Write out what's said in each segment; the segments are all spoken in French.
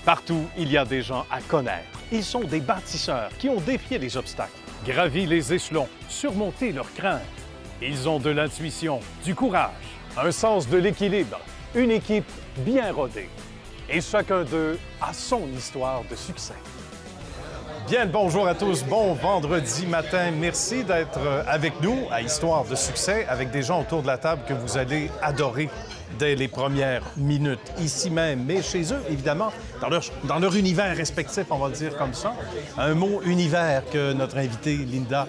Partout, il y a des gens à connaître. Ils sont des bâtisseurs qui ont défié les obstacles, gravi les échelons, surmonté leurs craintes. Ils ont de l'intuition, du courage, un sens de l'équilibre, une équipe bien rodée. Et chacun d'eux a son histoire de succès. Bien le bonjour à tous, bon vendredi matin. Merci d'être avec nous à Histoire de succès, avec des gens autour de la table que vous allez adorer dès les premières minutes, ici même, mais chez eux, évidemment, dans leur univers respectif, on va le dire comme ça. Un mot univers que notre invitée Linda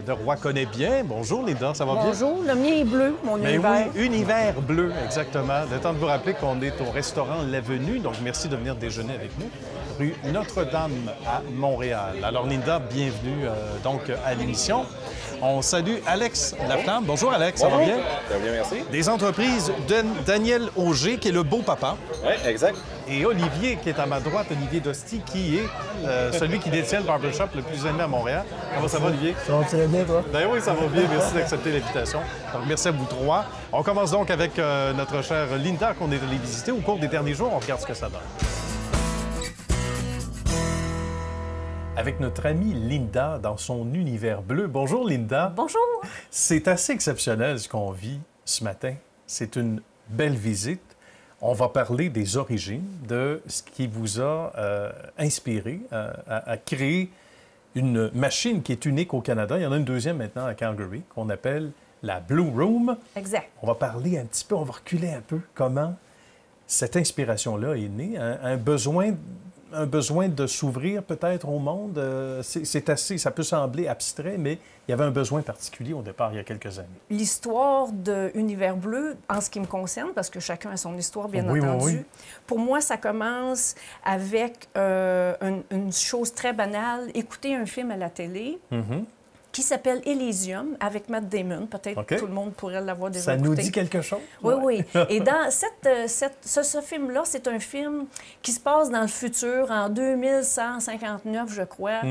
de Roy connaît bien. Bonjour Linda, ça va bien? Bonjour, le mien est bleu, mon univers. Oui, univers bleu, exactement. Le temps de vous rappeler qu'on est au restaurant L'Avenue, donc merci de venir déjeuner avec nous, rue Notre-Dame à Montréal. Alors Linda, bienvenue donc à l'émission. On salue Alex Laflamme. Bonjour Alex, ça va bien? Ça va bien, merci. Des entreprises de Daniel Auger, qui est le beau papa. Oui, exact. Et Olivier, qui est à ma droite, Olivier Dosti, qui est celui qui détient le barbershop le plus aimé à Montréal. Comment ça va, Olivier? Ça va très bien, toi? Ben oui, ça va bien. Merci d'accepter l'invitation. Donc, merci à vous trois. On commence donc avec notre chère Linda, qu'on est allé visiter au cours des derniers jours. On regarde ce que ça donne. Avec notre amie Linda dans son univers bleu. Bonjour, Linda. Bonjour. C'est assez exceptionnel ce qu'on vit ce matin. C'est une belle visite. On va parler des origines, de ce qui vous a inspiré à créer une machine qui est unique au Canada. Il y en a une deuxième maintenant à Calgary, qu'on appelle la Blue Room. Exact. On va parler un petit peu, on va reculer un peu comment cette inspiration-là est née. Un besoin de s'ouvrir peut-être au monde. C'est assez, ça peut sembler abstrait, mais il y avait un besoin particulier au départ, il y a quelques années. L'histoire de Univers Bleu, en ce qui me concerne, parce que chacun a son histoire, bien entendu, oui. Pour moi, ça commence avec une chose très banale, écouter un film à la télé. Qui s'appelle Elysium, avec Matt Damon. Peut-être OK. Tout le monde pourrait l'avoir déjà Ça écouté. nous dit quelque chose? Oui, Ouais. oui. Et dans ce film-là, c'est un film qui se passe dans le futur, en 2159, je crois.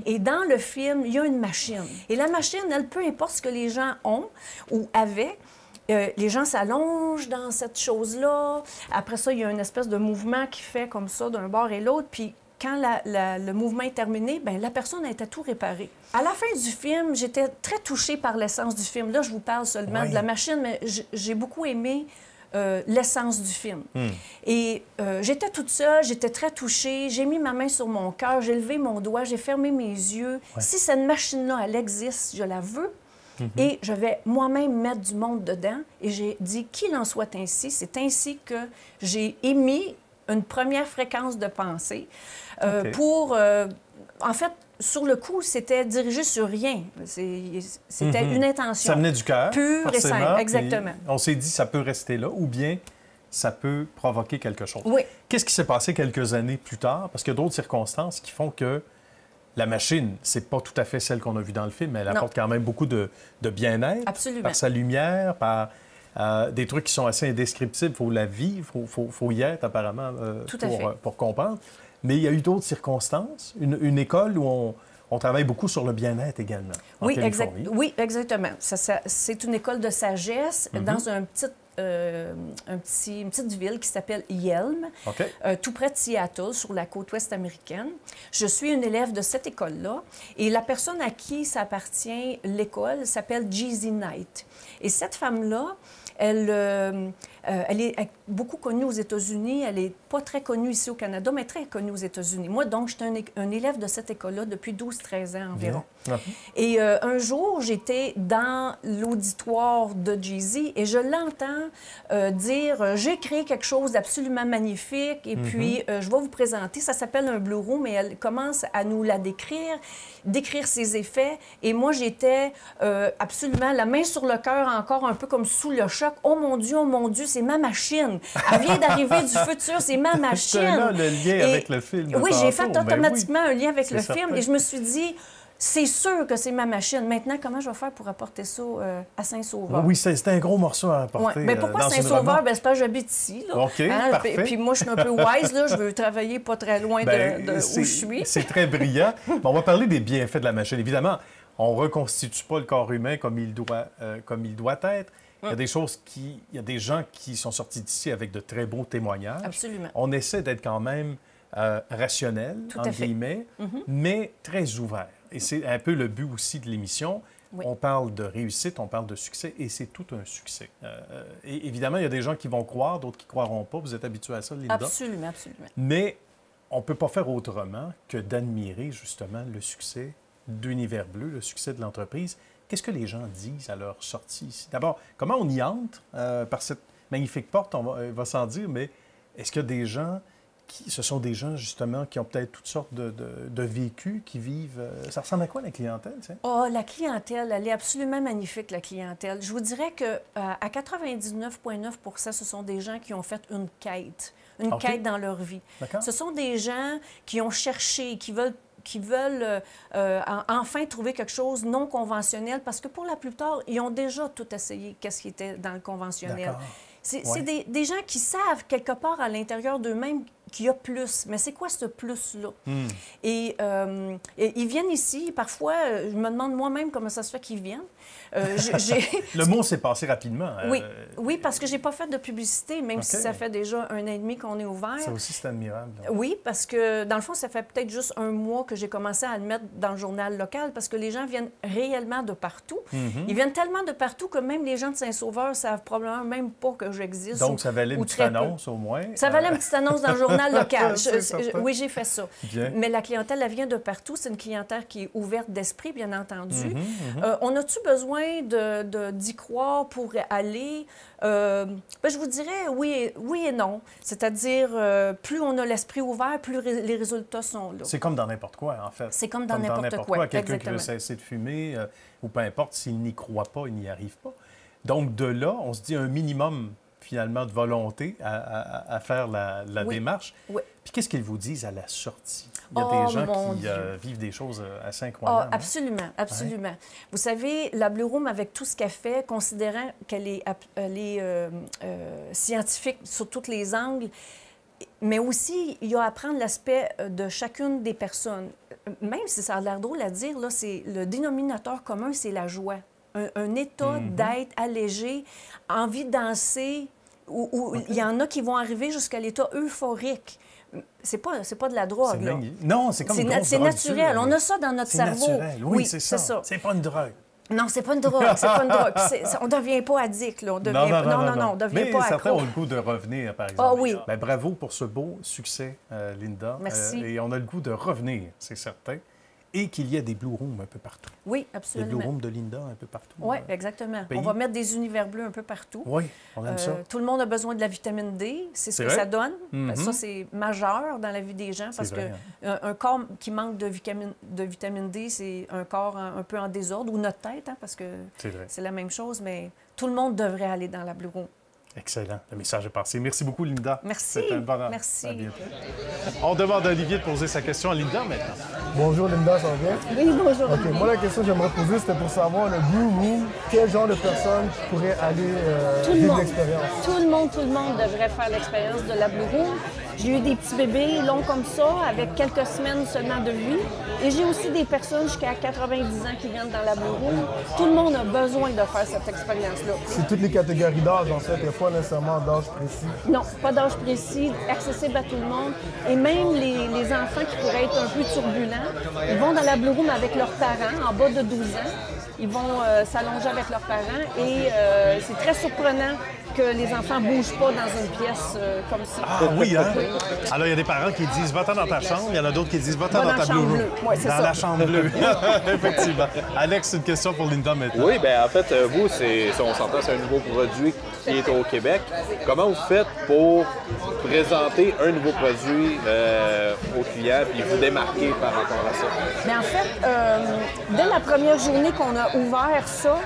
Et dans le film, il y a une machine. Et la machine, elle, peu importe ce que les gens ont ou avaient, les gens s'allongent dans cette chose-là. Après ça, il y a une espèce de mouvement qui fait comme ça d'un bord et l'autre. Puis quand le mouvement est terminé, bien, la personne a été tout réparée. À la fin du film, j'étais très touchée par l'essence du film. Là, je vous parle seulement de la machine, mais j'ai beaucoup aimé l'essence du film. Et j'étais toute seule, j'étais très touchée. J'ai mis ma main sur mon cœur, j'ai levé mon doigt, j'ai fermé mes yeux. Si cette machine-là, elle existe, je la veux. Et je vais moi-même mettre du monde dedans. Et j'ai dit qu'il en soit ainsi. C'est ainsi que j'ai émis une première fréquence de pensée pour... en fait, sur le coup, c'était dirigé sur rien. C'était une intention. Ça venait du cœur, pure et simple, exactement. On s'est dit, ça peut rester là, ou bien ça peut provoquer quelque chose. Oui. Qu'est-ce qui s'est passé quelques années plus tard? Parce qu'il y a d'autres circonstances qui font que la machine, c'est pas tout à fait celle qu'on a vue dans le film, mais elle apporte quand même beaucoup de bien-être. Absolument. Par sa lumière, par... des trucs qui sont assez indescriptibles. Il faut la vivre, il faut y être apparemment pour comprendre. Mais il y a eu d'autres circonstances. Une école où on travaille beaucoup sur le bien-être également. Oui, exactement. C'est une école de sagesse dans une petite ville qui s'appelle Yelm, tout près de Seattle, sur la côte ouest américaine. Je suis une élève de cette école-là et la personne à qui ça appartient, l'école, s'appelle Jeezy Knight. Et cette femme-là, elle est beaucoup connue aux États-Unis. Elle n'est pas très connue ici au Canada, mais très connue aux États-Unis. Moi, donc, j'étais un élève de cette école-là depuis 12-13 ans environ. Et un jour, j'étais dans l'auditoire de Jay-Z et je l'entends dire « J'ai créé quelque chose d'absolument magnifique et puis je vais vous présenter. » Ça s'appelle un Blue Room et elle commence à nous la décrire ses effets. Et moi, j'étais absolument la main sur le cœur, encore un peu comme sous le choc. Oh mon Dieu, c'est ma machine. Elle vient d'arriver du futur, c'est ma machine. C'est là le lien avec le film. Oui, j'ai fait automatiquement un lien avec le film certain. et je me suis dit, c'est sûr que c'est ma machine. Maintenant, comment je vais faire pour apporter ça à Saint-Sauveur? Oui, c'était un gros morceau à apporter. Mais pourquoi Saint-Sauveur? C'est parce que j'habite ici. Là. OK, parfait. Puis moi, je suis un peu wise. Là. Je veux travailler pas très loin de où je suis. C'est très brillant. Bon, on va parler des bienfaits de la machine. Évidemment, on ne reconstitue pas le corps humain comme il doit être. Il y a des choses il y a des gens qui sont sortis d'ici avec de très beaux témoignages. Absolument. On essaie d'être quand même rationnel, entre guillemets, mais très ouvert. Et c'est un peu le but aussi de l'émission. Oui. On parle de réussite, on parle de succès, et c'est tout un succès. Et évidemment, il y a des gens qui vont croire, d'autres qui ne croiront pas. Vous êtes habitué à ça, Linda? Absolument, absolument. Mais on ne peut pas faire autrement que d'admirer, justement, le succès d'Univers Bleu, le succès de l'entreprise. Qu'est-ce que les gens disent à leur sortie ici? D'abord, comment on y entre par cette magnifique porte, on va s'en dire, mais est-ce qu'il y a des gens... Ce sont des gens, justement, qui ont peut-être toutes sortes de vécus, qui vivent... Ça ressemble à quoi, la clientèle? T'sais? Oh, la clientèle, elle est absolument magnifique, la clientèle. Je vous dirais qu'à 99,9 % ce sont des gens qui ont fait une quête dans leur vie. Ce sont des gens qui ont cherché, qui veulent enfin trouver quelque chose de non conventionnel, parce que pour la plupart, ils ont déjà tout essayé, qu'est-ce qui était dans le conventionnel. C'est des gens qui savent quelque part à l'intérieur d'eux-mêmes qu'il y a plus. Mais c'est quoi ce plus-là? Et ils viennent ici, parfois, je me demande moi-même comment ça se fait qu'ils viennent. Le mot s'est passé rapidement. Oui, parce que je n'ai pas fait de publicité, même si ça fait déjà 1 an et demi qu'on est ouvert. Ça aussi, c'est admirable. Donc. Oui, parce que, dans le fond, ça fait peut-être juste 1 mois que j'ai commencé à le mettre dans le journal local, parce que les gens viennent réellement de partout. Ils viennent tellement de partout que même les gens de Saint-Sauveur ne savent probablement même pas que j'existe. Donc, ça valait une petite annonce, au moins? Ça valait une petite annonce dans le journal local. Oui, j'ai fait ça. Bien. Mais la clientèle, elle vient de partout. C'est une clientèle qui est ouverte d'esprit, bien entendu. On a-tu besoin d'y croire pour aller? Je vous dirais oui et non. C'est-à-dire, plus on a l'esprit ouvert, plus les résultats sont là. C'est comme dans n'importe quoi, en fait. C'est comme dans n'importe quoi. Quelqu'un qui veut cesser de fumer, ou peu importe, s'il n'y croit pas, il n'y arrive pas. Donc, de là, on se dit un minimum, finalement, de volonté à faire la démarche. Oui. Puis qu'est-ce qu'ils vous disent à la sortie? Il y a des gens qui vivent des choses assez incroyables. Absolument, absolument. Ouais. Vous savez, la Blue Room, avec tout ce qu'elle fait, considérant qu'elle est scientifique sur tous les angles, mais aussi, il y a à prendre l'aspect de chacune des personnes. Même si ça a l'air drôle à dire, là, le dénominateur commun, c'est la joie. Un état d'être allégé, envie de danser, où il y en a qui vont arriver jusqu'à l'état euphorique. C'est pas de la drogue, là. Non, c'est comme une grosse drogue. C'est naturel. On a ça dans notre cerveau. Naturel. Oui, c'est ça. C'est pas une drogue. Non, c'est pas une drogue. C'est pas une drogue. On ne devient pas addict, là. On devient non, on ne devient pas accro. Mais certains ont le goût de revenir, par exemple. Ah oui. Bien, bravo pour ce beau succès, Linda. Merci. Et on a le goût de revenir, c'est certain. Et qu'il y ait des Blue Rooms un peu partout. Oui, absolument. Des Blue Rooms de Linda un peu partout. Oui, exactement. On va mettre des univers bleus un peu partout. Oui, on aime ça. Tout le monde a besoin de la vitamine D. C'est ce que ça donne. Ça, c'est majeur dans la vie des gens parce qu'un corps qui manque de vitamine D, c'est un corps un peu en désordre, ou notre tête, hein, parce que c'est la même chose, mais tout le monde devrait aller dans la Blue Room. Excellent. Le message est passé. Merci beaucoup, Linda. Merci. C'était un bonheur. Merci. À bientôt. On demande à Olivier de poser sa question à Linda maintenant. Bonjour, Linda, ça va bien? Oui, bonjour. OK, moi, la question que j'aimerais poser, c'était pour savoir, le Blue Room, quel genre de personnes pourraient aller vivre l'expérience? Tout le monde devrait faire l'expérience de la Blue Room. J'ai eu des petits bébés longs comme ça, avec quelques semaines seulement de vie. Et j'ai aussi des personnes jusqu'à 90 ans qui viennent dans la Blue Room. Tout le monde a besoin de faire cette expérience-là. C'est toutes les catégories d'âge, en fait. Il n'y a pas nécessairement d'âge précis. Non, pas d'âge précis, accessible à tout le monde. Et même les enfants qui pourraient être un peu turbulents, ils vont dans la Blue Room avec leurs parents, en bas de 12 ans. Ils vont s'allonger avec leurs parents et c'est très surprenant que les enfants ne bougent pas dans une pièce comme ça. Ah oui, hein? Alors, il y a des parents qui disent « Va-t'en dans ta chambre », il y en a d'autres qui disent « Va-t'en dans ta Blue Room ». Oui, c'est ça. Dans la chambre bleue. Effectivement. Alex, une question pour Linda maintenant. Oui, bien en fait, vous, on s'entend, c'est un nouveau produit qui est au Québec. Comment vous faites pour présenter un nouveau produit aux clients et vous démarquer par rapport à ça? Bien, en fait, dès la première journée qu'on a ouvert ça,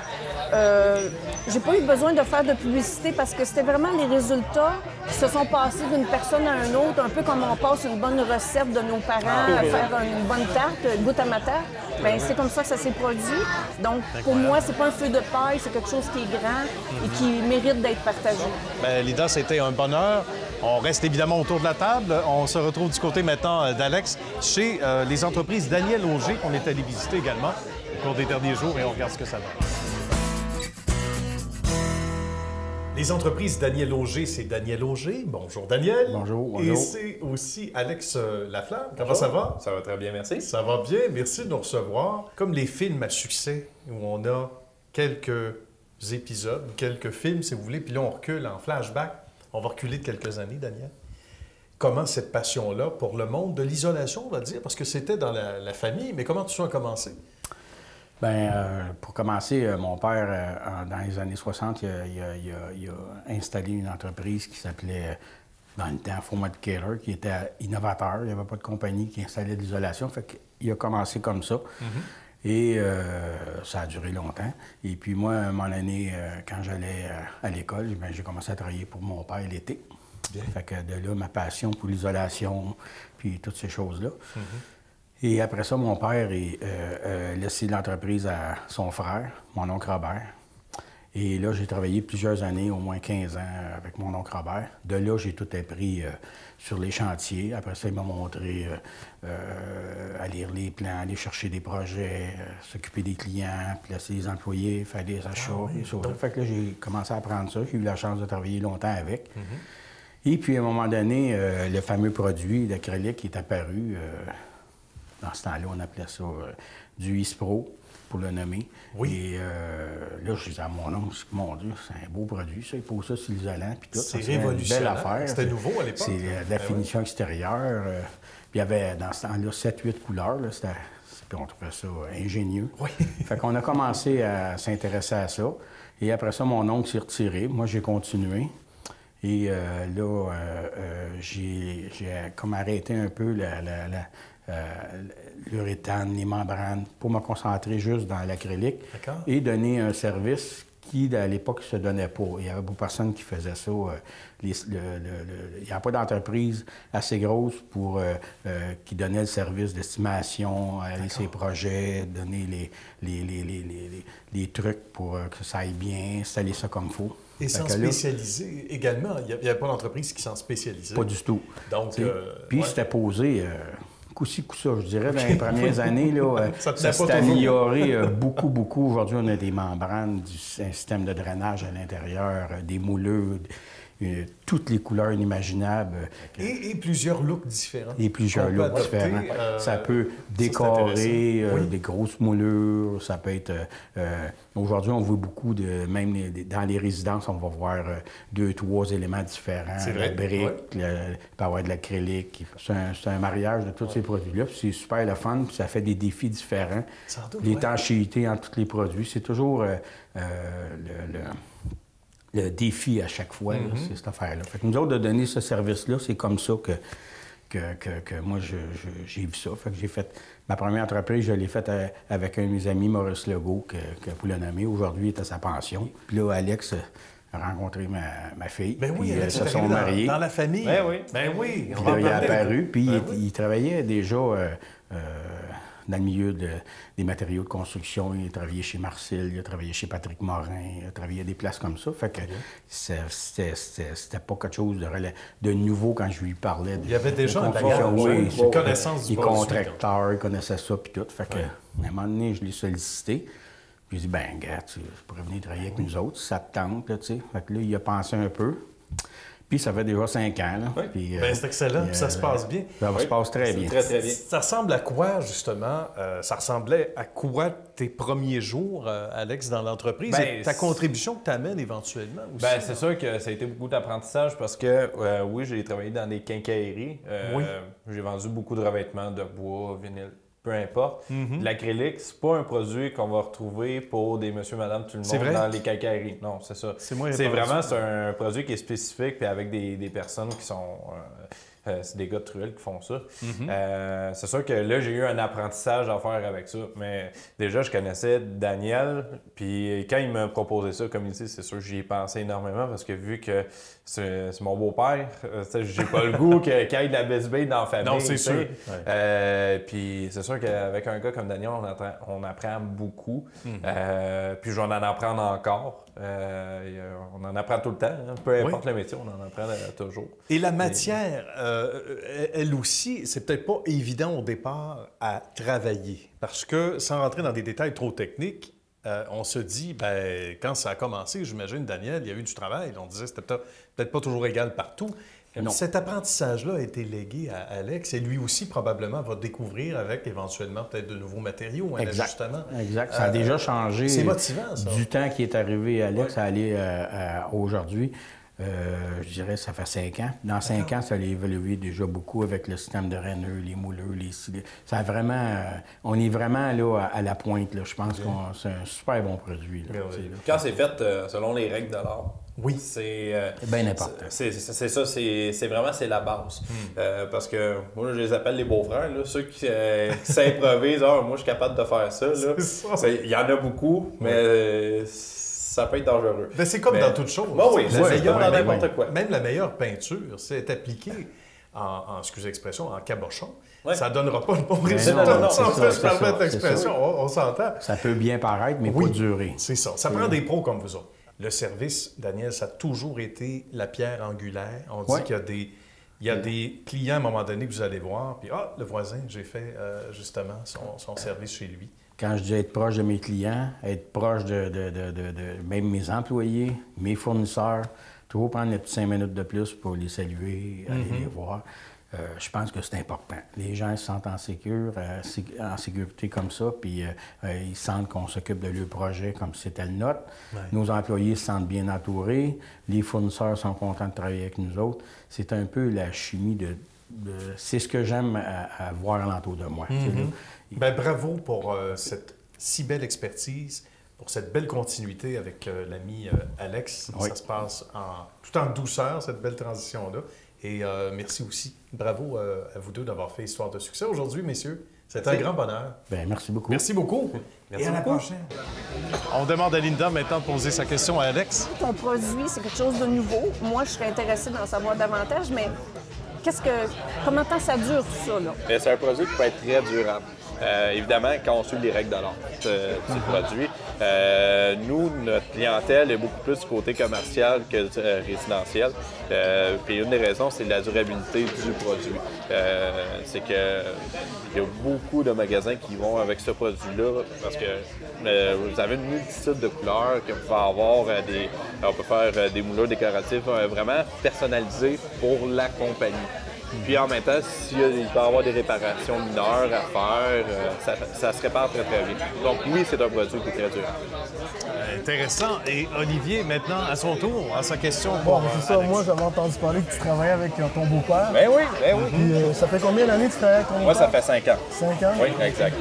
j'ai pas eu besoin de faire de publicité parce que c'était vraiment les résultats qui se sont passés d'une personne à une autre, un peu comme on passe une bonne recette de nos parents à faire une bonne tarte, goûte à ma tarte. Bien, c'est comme ça que ça s'est produit. Donc, pour moi, c'est pas un feu de paille, c'est quelque chose qui est grand et qui mérite d'être partagé. Bien, Linda, c'était un bonheur. On reste évidemment autour de la table. On se retrouve du côté maintenant d'Alex chez les entreprises Daniel Auger qu'on est allé visiter également au cours des derniers jours et on regarde ce que ça donne. Les entreprises Daniel Auger, c'est Daniel Auger. Bonjour Daniel. Bonjour. Et c'est aussi Alex Laflamme. Comment Bonjour. ça va? Ça va très bien, merci. Ça va bien, merci de nous recevoir. Comme les films à succès, où on a quelques épisodes, quelques films si vous voulez, puis là on recule en flashback. On va reculer de quelques années, Daniel. Comment cette passion-là pour le monde de l'isolation, on va dire, parce que c'était dans la famille, mais comment tout ça a commencé? Bien, pour commencer, mon père, dans les années 60, il a installé une entreprise qui s'appelait, dans le temps, Format Cater, qui était innovateur. Il n'y avait pas de compagnie qui installait de l'isolation. Fait qu'il a commencé comme ça. Et ça a duré longtemps. Et puis moi, à un moment donné, quand j'allais à l'école, bien, j'ai commencé à travailler pour mon père l'été. Bien. Fait que de là, ma passion pour l'isolation, puis toutes ces choses-là. Et après ça, mon père a laissé l'entreprise à son frère, mon oncle Robert. Et là, j'ai travaillé plusieurs années, au moins 15 ans, avec mon oncle Robert. De là, j'ai tout appris sur les chantiers. Après ça, il m'a montré à lire les plans, aller chercher des projets, s'occuper des clients, placer les employés, faire des achats, des choses. Fait que là, j'ai commencé à apprendre ça. J'ai eu la chance de travailler longtemps avec. Et puis, à un moment donné, le fameux produit d'acrylique est apparu. Dans ce temps-là, on appelait ça du Ispro, pour le nommer. Oui. Et là, je disais à mon oncle, mon Dieu, c'est un beau produit, ça. Il pose ça sur l'isolant, puis tout. C'est révolutionnaire. Belle affaire. C'était nouveau à l'époque. C'est de la finition extérieure. Puis il y avait, dans ce temps-là, 7-8 couleurs. Là, puis on trouvait ça ingénieux. Oui. Fait qu'on a commencé à s'intéresser à ça. Et après ça, mon oncle s'est retiré. Moi, j'ai continué. Et là, j'ai comme arrêté un peu l'uréthane, les membranes, pour me concentrer juste dans l'acrylique et donner un service qui, à l'époque, ne se donnait pas. Il y avait beaucoup de personnes qui faisaient ça. Il n'y avait pas d'entreprise assez grosse pour qui donnait le service d'estimation, aller ses projets, donner les trucs pour que ça aille bien, installer ça comme il faut. Et s'en spécialiser également. Il n'y avait pas d'entreprise qui s'en spécialisait. Pas du tout. Donc, puis c'était posé coup-ci, coup-ça, je dirais, dans les premières années. Là, ça s'est amélioré beaucoup. Aujourd'hui, on a des membranes, un système de drainage à l'intérieur, des moulures, toutes les couleurs inimaginables. Et plusieurs looks différents. Et plusieurs looks différents. Ça peut décorer des grosses moulures, ça peut être... Aujourd'hui, on voit beaucoup de... Même dans les résidences, on va voir 2-3 éléments différents. C'est vrai. La brique, il peut y avoir de l'acrylique. C'est un mariage de tous ces produits-là. C'est super le fun, puis ça fait des défis différents. L'étanchéité entre tous les produits, c'est toujours le défi à chaque fois, c'est cette affaire-là. Fait que nous autres, de donner ce service-là, c'est comme ça que moi, j'ai vu ça. Fait que j'ai fait... Ma première entreprise, je l'ai faite avec un de mes amis, Maurice Legault, que pour le nommer. Aujourd'hui, il est à sa pension. Puis là, Alex a rencontré ma fille. Ben oui, puis ils se sont mariés. Dans la famille. Ben oui. Ben oui. Puis là, il est apparu. Puis il travaillait déjà... dans le milieu des matériaux de construction. Il a travaillé chez Marcel, il a travaillé chez Patrick Morin, il a travaillé à des places comme ça. Fait que c'était pas quelque chose de nouveau quand je lui parlais. Il y avait déjà une connaissance du produit. Il est contracteur, il connaissait ça, puis tout. Fait que, à un moment donné, je l'ai sollicité. Puis j'ai dit, ben gars, tu pourrais venir travailler avec nous autres, si ça te tente, là, tu sais. Fait que là, il a pensé un peu. Puis ça fait déjà 5 ans. Là. Oui. C'est excellent, puis ça se passe bien. Ça se passe très bien. Très, très bien. Ça ressemble à quoi, justement? Ça ressemblait à quoi tes premiers jours, Alex, dans l'entreprise? Et ta contribution que tu amènes éventuellement aussi? Bien, c'est sûr que ça a été beaucoup d'apprentissage parce que, oui, j'ai travaillé dans des quincailleries. J'ai vendu beaucoup de revêtements de bois, vinyle. Peu importe. L'acrylique, c'est pas un produit qu'on va retrouver pour des monsieur, madame, tout le monde dans les quincailleries. Non, c'est ça. C'est un produit qui est spécifique puis avec des personnes qui sont... c'est des gars de truelle qui font ça. C'est sûr que là, j'ai eu un apprentissage à faire avec ça. Mais déjà, je connaissais Daniel. Puis quand il m'a proposé ça, comme il dit, c'est sûr que j'y ai pensé énormément parce que vu que c'est mon beau-père, j'ai pas le goût qu'il y ait de la bisbille dans la famille. Non, c'est sûr. Puis c'est sûr qu'avec un gars comme Daniel, on apprend beaucoup. Puis je vais en apprendre encore. On en apprend tout le temps. Hein. Peu importe le métier, on en apprend toujours. Et la matière, elle aussi, c'est peut-être pas évident au départ à travailler. Parce que, sans rentrer dans des détails trop techniques, on se dit, ben, quand ça a commencé, j'imagine, Daniel, il y a eu du travail. On disait que c'était peut-être pas toujours égal partout. Non. Cet apprentissage-là a été légué à Alex et lui aussi, probablement, va découvrir avec éventuellement peut-être de nouveaux matériaux, un ajustement. Exact. Ça a déjà changé. C'est motivant, ça. Du temps qui est arrivé à Alex à aller aujourd'hui. Je dirais que ça fait 5 ans. Dans 5 ans, ça a évolué déjà beaucoup avec le système de renneux, les mouleux, les cylindres. Ça a vraiment... on est vraiment là à la pointe. Là. Je pense que c'est un super bon produit. Là, quand c'est fait selon les règles de l'art, oui, c'est bien important. C'est ça, c'est vraiment la base. Parce que moi, je les appelle les beaux-frères, là, ceux qui s'improvisent. Ah, moi, je suis capable de faire ça. Il y en a beaucoup, mais ça peut être dangereux. Ben, c'est comme dans toute chose. Oui, c'est comme dans n'importe quoi. Même la meilleure peinture, c'est appliqué excusez l'expression, en cabochon. Ça ne donnera pas le bon résultat. Non, sans se permettre l'expression, on s'entend. Ça peut bien paraître, mais pas durer. C'est ça. Ça prend des pros comme vous autres. Le service, Daniel, ça a toujours été la pierre angulaire. On dit qu'il y a des clients, à un moment donné, que vous allez voir, puis le voisin, j'ai fait justement son service chez lui. Quand je dis être proche de mes clients, être proche de même mes employés, mes fournisseurs, toujours prendre les petites 5 minutes de plus pour les saluer, aller les voir. Je pense que c'est important. Les gens se sentent en sécurité comme ça, puis ils sentent qu'on s'occupe de leur projet comme si c'était le nôtre. Ouais. Nos employés se sentent bien entourés. Les fournisseurs sont contents de travailler avec nous autres. C'est un peu la chimie c'est ce que j'aime à voir alentour de moi. Bien, bravo pour cette si belle expertise, pour cette belle continuité avec l'ami Alex. Ça se passe tout en douceur, cette belle transition-là. Et merci aussi. Bravo à vous deux d'avoir fait histoire de succès aujourd'hui, messieurs. C'était un grand bonheur. Bien, merci beaucoup. Merci beaucoup. Merci. Et à la prochaine. On demande à Linda maintenant de poser sa question à Alex. Ton produit, c'est quelque chose de nouveau. Moi, je serais intéressée d'en savoir davantage, mais comment ça dure tout ça, là? C'est un produit qui peut être très durable. Évidemment, quand on suit les règles de l'art du produit, nous, notre clientèle est beaucoup plus du côté commercial que résidentiel. Puis une des raisons, c'est la durabilité du produit. C'est que il y a beaucoup de magasins qui vont avec ce produit-là parce que vous avez une multitude de couleurs que vous pouvez avoir. On peut faire des moulures décoratifs vraiment personnalisés pour la compagnie. Puis en même temps, s'il peut y avoir des réparations mineures à faire, ça se répare très, très bien. Donc oui, c'est un produit qui est très durable. Intéressant. Et Olivier, maintenant, à son tour, à sa question. Bon, c'est ça. Moi, j'avais entendu parler que tu travaillais avec ton beau-père. Ben oui. Puis ça fait combien d'années que tu travailles avec ton beau-père? Moi, ça fait 5 ans. 5 ans? Oui, exact.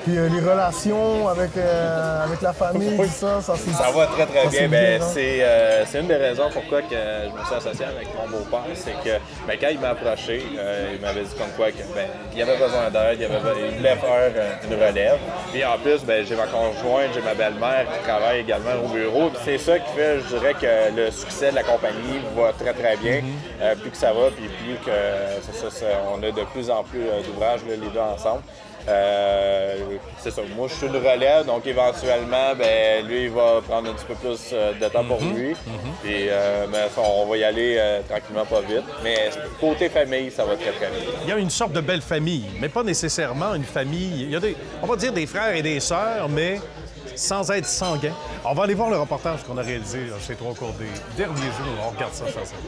Puis les relations avec la famille, tout ça va très, très bien. Ben, c'est une des raisons pourquoi que je me suis associé avec mon beau-père. C'est que quand il m'a approché, il m'avait dit comme quoi qu'il avait besoin d'aide, il voulait faire une relève. Puis en plus, j'ai ma conjointe, j'ai ma belle-mère qui travaille également au bureau. Puis c'est ça qui fait, je dirais, que le succès de la compagnie va très, très bien. Plus que ça va, puis plus que on a de plus en plus d'ouvrages, les deux ensemble. C'est ça. Moi, je suis une relève, donc éventuellement, lui, il va prendre un petit peu plus de temps pour lui. Puis, on va y aller tranquillement, pas vite. Mais côté famille, ça va très, très bien. Il y a une sorte de belle famille, mais pas nécessairement une famille. Il y a on va dire des frères et des sœurs, mais sans être sanguin. On va aller voir le reportage qu'on a réalisé chez Trois Cours des derniers jours. On regarde ça ensemble.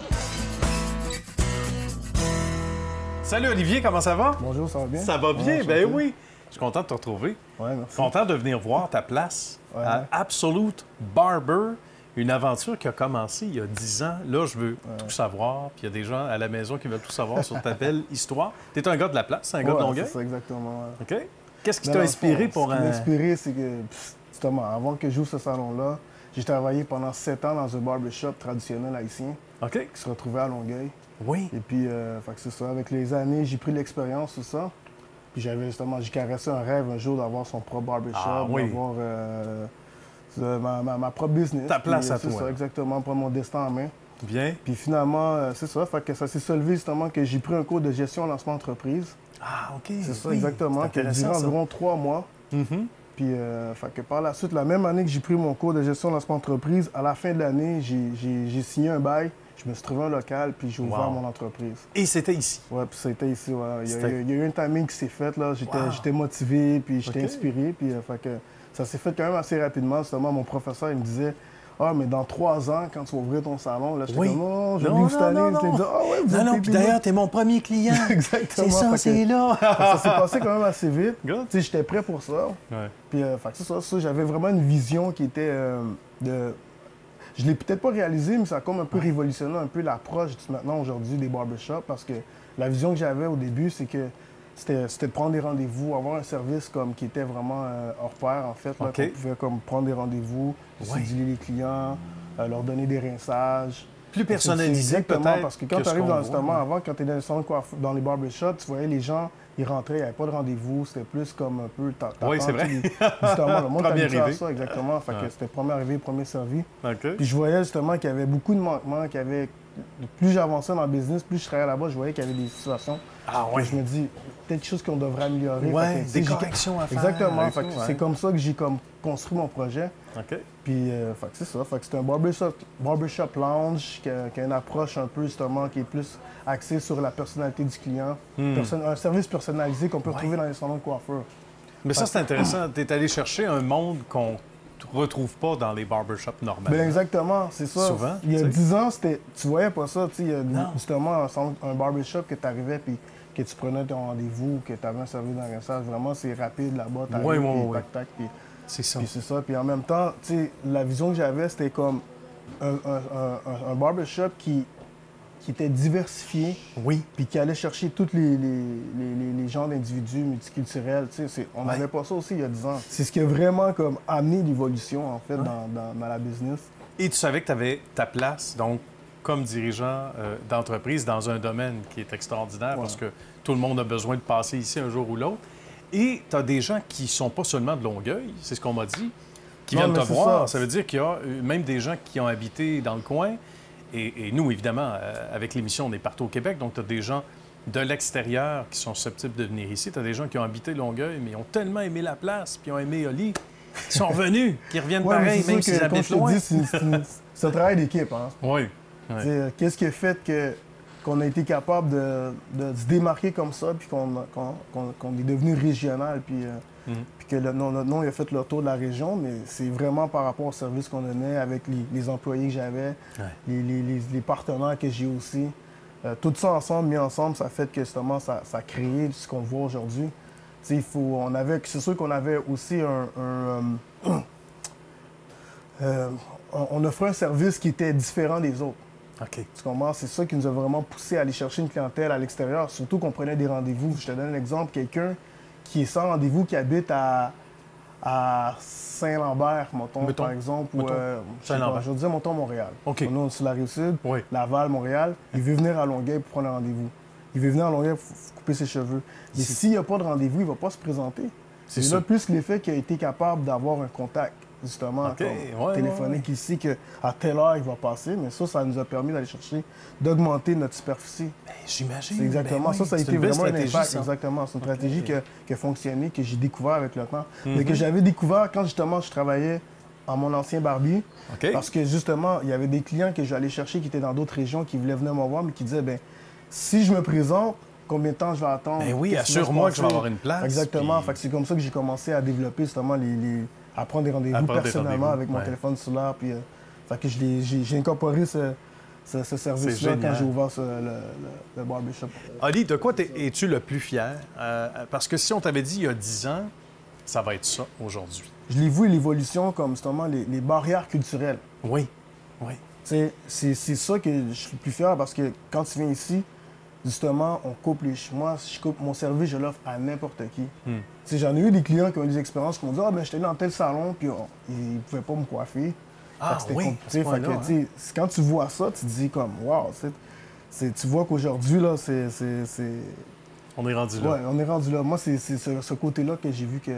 Salut Olivier, comment ça va? Bonjour, ça va bien? Ça va bien, ben oui. Je suis content de te retrouver. Oui, merci. Content de venir voir ta place à Absolute Barber, une aventure qui a commencé il y a 10 ans. Là, je veux tout savoir, puis il y a des gens à la maison qui veulent tout savoir sur ta belle histoire. Tu es un gars de la place, un gars de Longueuil? C'est ça, exactement. OK. Qu'est-ce qui t'a inspiré pour Ce qui m'a inspiré, c'est que, justement, avant que j'ouvre ce salon-là, j'ai travaillé pendant 7 ans dans un barbershop traditionnel haïtien qui se retrouvait à Longueuil. Oui. Et puis, c'est ça. Avec les années, j'ai pris l'expérience, tout ça. Puis j'ai caressé un rêve un jour d'avoir son propre barbershop, d'avoir ma propre business. Ta place à toi. C'est ça, exactement, prendre mon destin en main. Bien. Puis finalement, c'est ça. Fait que ça s'est solvé justement que j'ai pris un cours de gestion en lancement d'entreprise. Ah, OK. C'est ça, exactement. Qui a duré environ 3 mois. Puis, fait que par la suite, la même année que j'ai pris mon cours de gestion en lancement d'entreprise, à la fin de l'année, j'ai signé un bail. Je me suis trouvé un local, puis j'ai ouvert mon entreprise. Et c'était ici? Oui, puis c'était ici, ouais. Il y a eu un timing qui s'est fait, là. J'étais motivé, puis j'étais inspiré, puis fait que ça s'est fait quand même assez rapidement. Justement, mon professeur, il me disait, ah, mais dans 3 ans, quand tu vas ouvrir ton salon, là, j'étais comme, non, je l'ouvre cette année. Il me dit, ah, ouais, vous êtes non, puis d'ailleurs, t'es mon premier client. Exactement. C'est ça, c'est là. Ça s'est passé quand même assez vite. Tu Good. sais, j'étais prêt pour ça. Ouais. Puis, c'est ça, j'avais vraiment une vision qui était de... Je l'ai peut-être pas réalisé, mais ça a comme un peu révolutionné un peu l'approche maintenant, aujourd'hui, des barbershops, parce que la vision que j'avais au début, c'est que c'était de prendre des rendez-vous, avoir un service comme qui était vraiment hors pair, en fait. Là, OK. qu'on pouvait comme prendre des rendez-vous, céduler les clients, leur donner des rinçages. Plus personnalisé, Exactement, peut-être. parce que quand tu arrives avant, quand tu es dans les salons de coiffure, dans les barbershops, tu voyais les gens, ils rentraient, il n'y avait pas de rendez-vous, c'était plus comme un peu... Oui, c'est vrai. Justement, le monde Premier t'habitue à arrivé. ça, exactement. Fait que c'était premier arrivé, premier servi. OK. Puis je voyais justement qu'il y avait beaucoup de manquements, qu'il y avait... Plus j'avançais dans le business, plus je travaillais là-bas, je voyais qu'il y avait des situations. Ah Puis oui. je me dis, peut-être quelque chose qu'on devrait améliorer. Ouais, Fait que, tu des sais, corrections à faire. Exactement. et Fait tout, que ouais. c'est comme ça que j'ai comme construit mon projet. OK. Puis, fait que c'est ça. Fait que c'est un barbershop lounge qui a une approche un peu justement qui est plus axée sur la personnalité du client. Un service personnalisé qu'on peut retrouver dans les salons de coiffure. Mais ça, c'est intéressant. Tu es allé chercher un monde qu'on ne retrouve pas dans les barbershops normaux. Ben exactement, c'est ça. Souvent, il y a tu sais. 10 ans, tu voyais pas ça. Il y a Non. justement un barbershop que tu arrivais puis que tu prenais ton rendez-vous, que tu avais un service d'engraissage. Vraiment, c'est rapide là-bas. T'arrives, Ouais, puis ouais. tac, tac, puis C'est ça. puis c'est ça. Puis en même temps, tu sais, la vision que j'avais, c'était comme un barbershop qui était diversifié, Oui. puis qui allait chercher tous les genres d'individus multiculturels. Tu sais, on n'avait pas ça aussi il y a 10 ans. C'est ce qui a vraiment comme amené l'évolution, en fait, dans la business. Et tu savais que tu avais ta place, donc, comme dirigeant d'entreprise dans un domaine qui est extraordinaire parce que tout le monde a besoin de passer ici un jour ou l'autre. Et tu as des gens qui sont pas seulement de Longueuil, c'est ce qu'on m'a dit, qui Non, viennent mais te c'est voir. ça. Ça veut dire qu'il y a même des gens qui ont habité dans le coin. Et nous, évidemment, avec l'émission, on est partout au Québec, donc tu as des gens de l'extérieur qui sont susceptibles de venir ici. Tu as des gens qui ont habité Longueuil, mais ils ont tellement aimé la place, puis ils ont aimé Oli, ils sont revenus, qui reviennent Ouais, mais pareil, c'est même sûr s'ils que, comme habitent je te loin. dis, c'est un travail d'équipe. Hein. Oui. Tu sais, qu'est-ce qui a fait qu'on a été capable de se démarquer comme ça, puis qu'on est devenu régional, puis que notre nom il a fait le tour de la région, mais c'est vraiment par rapport au service qu'on donnait avec les employés que j'avais, les partenaires que j'ai aussi. Tout ça ensemble, mis ensemble, ça fait que justement, ça a créé ce qu'on voit aujourd'hui. C'est sûr qu'on avait aussi on offrait un service qui était différent des autres. OK. Tu comprends? C'est ça qui nous a vraiment poussé à aller chercher une clientèle à l'extérieur, surtout qu'on prenait des rendez-vous. Je te donne un exemple, quelqu'un qui est sans rendez-vous, qui habite à Saint-Lambert, mettons, par exemple, ou Saint-Lambert. je veux dire, mettons, Montréal. OK. Nous, on est sur la Rive-Sud, Oui. Laval, Montréal. Il veut venir à Longueuil pour prendre un rendez-vous. Il veut venir à Longueuil pour couper ses cheveux. Mais s'il n'y a pas de rendez-vous, il ne va pas se présenter. C'est Et ça. là, plus l'effet qu'il a été capable d'avoir un contact, justement, OK, comme téléphonique ici, qu'à telle heure il va passer, mais ça nous a permis d'aller chercher, d'augmenter notre superficie. Ben, j'imagine. C'est exactement Ben oui, ça a c'est été une belle vraiment un stratégie, impact. ça. Exactement. C'est une stratégie qui a fonctionné, que j'ai découvert avec le temps. Mais que j'avais découvert quand justement je travaillais à mon ancien barbier. OK. Parce que justement, il y avait des clients que j'allais chercher qui étaient dans d'autres régions, qui voulaient venir me voir, mais qui disaient, ben si je me présente, combien de temps je vais attendre? Ben oui, Qu'est-ce qui va se assure-moi que je vais passer? avoir une place, Exactement. puis- Fait que c'est comme ça que j'ai commencé à développer justement à prendre des rendez-vous prendre des personnellement rendez-vous, avec mon ouais. téléphone cellulaire. Puis, fait que j'ai incorporé ce service-là génial. quand j'ai ouvert le barbershop. Ali, de quoi es-tu le plus fier? Parce que si on t'avait dit il y a 10 ans, ça va être ça aujourd'hui. Je l'ai vu l'évolution comme justement les barrières culturelles. Oui. Oui. C'est ça que je suis le plus fier parce que quand tu viens ici, justement, on coupe moi, je coupe mon service, je l'offre à n'importe qui. Tu sais, j'en ai eu des clients qui ont eu des expériences qui m'ont dit « Ah, ben, j'étais allé dans tel salon, puis ils ne pouvaient pas me coiffer. » Ah Fait que c'était oui, compliqué. à ce point-là, Fait que, tu sais, quand tu vois ça, tu te dis comme « Wow! » Tu vois qu'aujourd'hui, là, c'est... On est rendu là. Ouais, on est rendu là. Moi, c'est ce côté-là que j'ai vu que...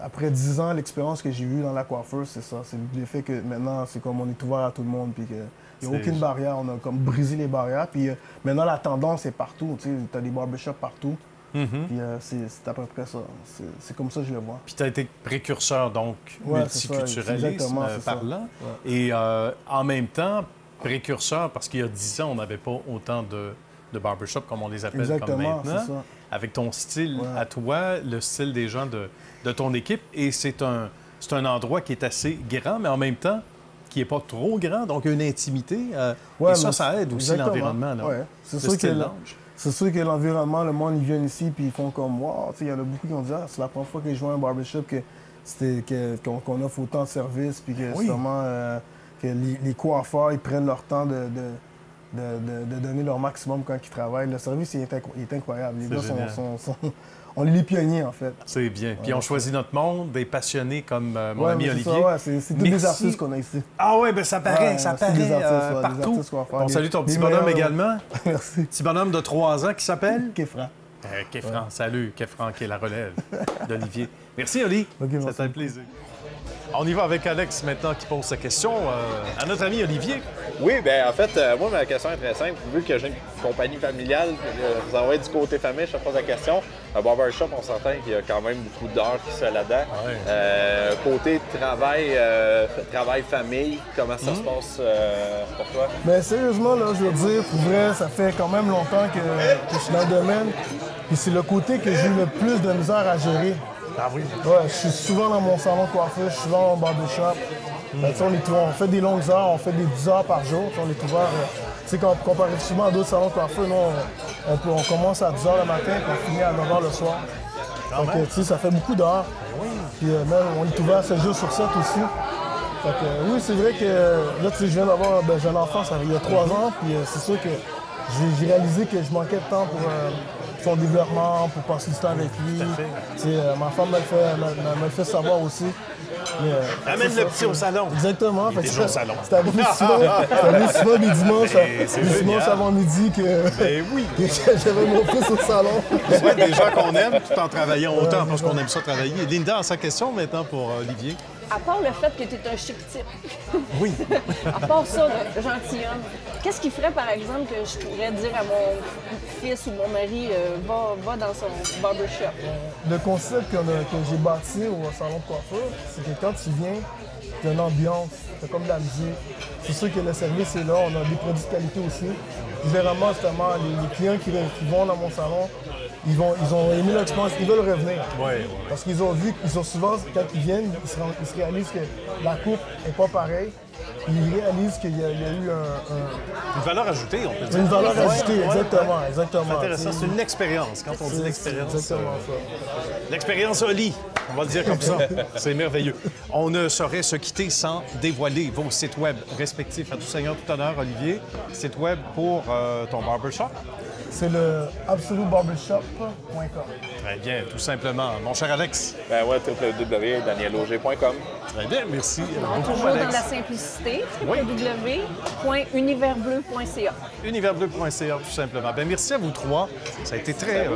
Après 10 ans, l'expérience que j'ai eue dans la coiffure, c'est ça. C'est le fait que maintenant, c'est comme on est ouvert à tout le monde, puis qu'il n'y a aucune barrière. On a comme brisé les barrières. Puis maintenant, la tendance est partout. Tu as des barbershops partout. Puis c'est à peu près ça. C'est comme ça que je le vois. Puis tu as été précurseur, donc, Ouais, c'est ça, multiculturalisme exactement, c'est ça. parlant. Ouais. Et en même temps, précurseur, parce qu'il y a 10 ans, on n'avait pas autant de barbershops comme on les appelle comme Exactement, maintenant. c'est ça. avec ton style à toi, le style des gens de ton équipe. Et c'est un endroit qui est assez grand, mais en même temps, qui n'est pas trop grand, donc une intimité. Et ça aide aussi l'environnement. Ouais. C'est sûr que l'environnement, le monde, ils viennent ici puis ils font comme moi. Il y en a beaucoup qui ont dit c'est la première fois que je vois un barbershop qu'on offre autant de services puis que justement que les coiffeurs ils prennent leur temps de donner leur maximum quand ils travaillent. Le service il est incroyable. Les gars on est les pionniers, en fait. C'est bien. Puis on choisit notre monde, des passionnés comme mon ami Olivier. C'est tous des artistes qu'on a ici. Ah oui, bien ça paraît, partout. On salue ton petit bonhomme également. Merci. Petit bonhomme de 3 ans qui s'appelle? Kefran. Kefran, salut. Kefran qui est la relève d'Olivier. Merci, Oli. C'était un plaisir. On y va avec Alex maintenant qui pose sa question à notre ami Olivier. Oui, bien en fait, moi, ma question est très simple. Vu que j'ai une compagnie familiale, vous envoyez du côté famille, je te pose la question. Un barbershop, on s'entend qu'il y a quand même beaucoup d'heures qui sont là-dedans. Ouais. Côté travail-famille, comment ça se passe pour toi? Bien, sérieusement, là, je veux dire, pour vrai, ça fait quand même longtemps que je suis dans le domaine. Puis c'est le côté que j'ai le plus de misère à gérer. Ah oui? Ouais, je suis souvent dans mon salon de coiffure, je suis souvent dans mon barbershop. On fait des longues heures, on fait des 10 heures par jour. On est ouvert, comparativement à d'autres salons de coiffure, nous, on commence à 10 heures le matin et on finit à 9 heures le soir. Donc, ça fait beaucoup d'heures. Puis même, on est ouvert 7 jours sur 7 aussi. Donc, oui, c'est vrai que là, je viens d'avoir j'ai un enfant, il y a 3 ans, puis c'est sûr que j'ai réalisé que je manquais de temps pour son développement, pour passer du temps avec lui. Ma femme me le fait savoir aussi. Amène le petit au salon. Exactement. Il est déjà au salon. C'est arrivé souvent des dimanches avant midi que j'avais mon fils au salon. C'est des gens qu'on aime tout en travaillant autant parce qu'on aime ça travailler. Linda a sa question maintenant pour Olivier. À part le fait que tu es un chic type. Oui. À part ça, gentilhomme, qu'est-ce qui ferait, par exemple, que je pourrais dire à mon fils ou mon mari, va dans son barbershop? Le concept que j'ai bâti au salon de coiffure, c'est que quand tu viens, tu as une ambiance, tu as comme de la musique. C'est sûr que le service est là, on a des produits de qualité aussi. Généralement, justement, les clients qui vont dans mon salon, ils ont aimé l'expérience, ils veulent revenir. Parce qu'ils ont vu, souvent, quand ils viennent, ils se réalisent que la coupe n'est pas pareille. Ils réalisent qu'il y a eu une valeur ajoutée, on peut dire. Une valeur ajoutée, exactement. C'est intéressant, c'est une expérience. Quand on dit l'expérience, c'est exactement ça. L'expérience Oli, on va le dire comme ça. C'est merveilleux. On ne saurait se quitter sans dévoiler vos sites web respectifs. À tout seigneur, tout honneur, Olivier. Site web pour ton barbershop? C'est le absolubarbershop.com. Très bien, tout simplement. Mon cher Alex? Ben ouais, www.danielauger.com. Très bien, merci. Toujours dans la simplicité, www.universbleu.ca. Universbleu.ca, tout simplement. Ben merci à vous trois. Ça a été très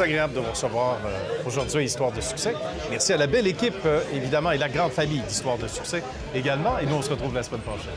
agréable de vous recevoir aujourd'hui à Histoire de succès. Merci à la belle équipe, évidemment, et la grande famille d'Histoire de succès également. Et nous, on se retrouve la semaine prochaine.